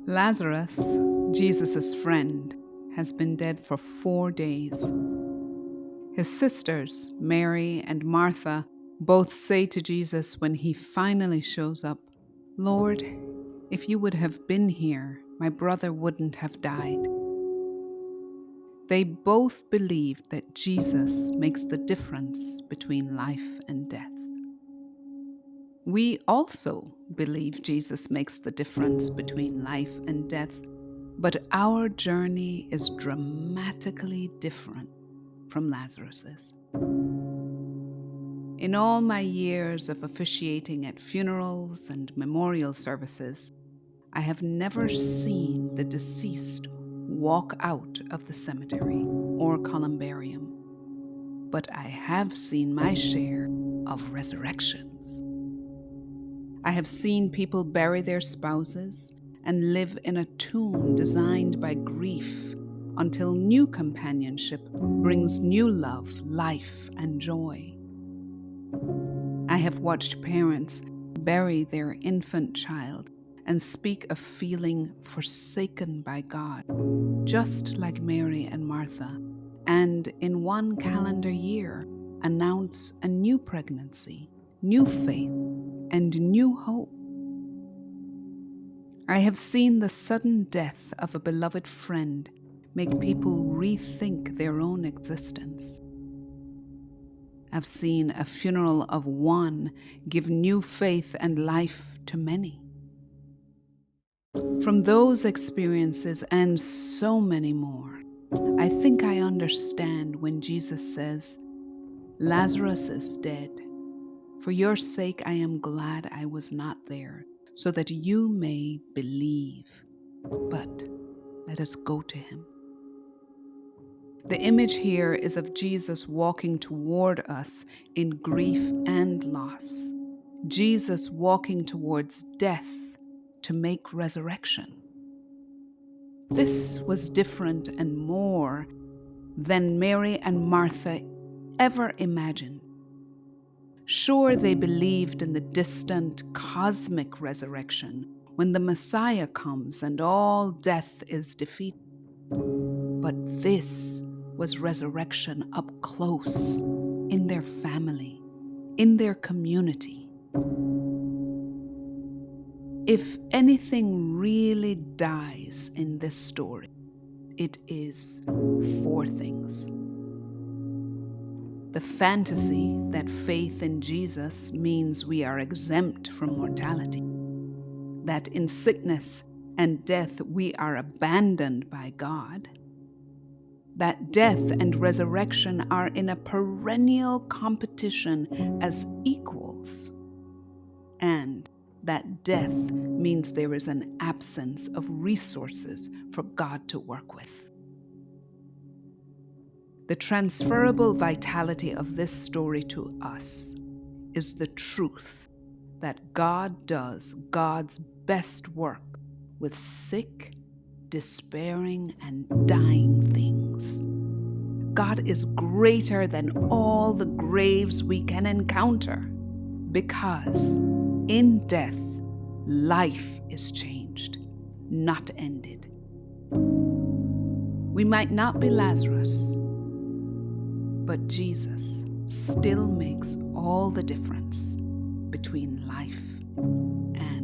Lazarus, Jesus' friend, has been dead for 4 days. His sisters, Mary and Martha, both say to Jesus when he finally shows up, "Lord, if you would have been here, my brother wouldn't have died." They both believe that Jesus makes the difference between life and death. We also believe Jesus makes the difference between life and death, but our journey is dramatically different from Lazarus's. In all my years of officiating at funerals and memorial services, I have never seen the deceased walk out of the cemetery or columbarium, but I have seen my share of resurrections. I have seen people bury their spouses and live in a tomb designed by grief until new companionship brings new love, life, and joy. I have watched parents bury their infant child and speak of feeling forsaken by God, just like Mary and Martha, and in one calendar year announce a new pregnancy, new faith, and new hope. I have seen the sudden death of a beloved friend make people rethink their own existence. I've seen a funeral of one give new faith and life to many. From those experiences and so many more, I think I understand when Jesus says, "Lazarus is dead. For your sake I am glad I was not there, so that you may believe. But let us go to him." The image here is of Jesus walking toward us in grief and loss. Jesus walking towards death to make resurrection. This was different and more than Mary and Martha ever imagined. Sure, they believed in the distant cosmic resurrection when the Messiah comes and all death is defeated. But this was resurrection up close, in their family, in their community. If anything really dies in this story, it is 4 things. The fantasy that faith in Jesus means we are exempt from mortality, that in sickness and death we are abandoned by God, that death and resurrection are in a perennial competition as equals, and that death means there is an absence of resources for God to work with. The transferrable vitality of this story to us is the truth that God does God's best work with sick, despairing, and dying things. God is greater than all the graves we can encounter, because in death, life is changed, not ended. We might not be Lazarus, but Jesus still makes all the difference between life and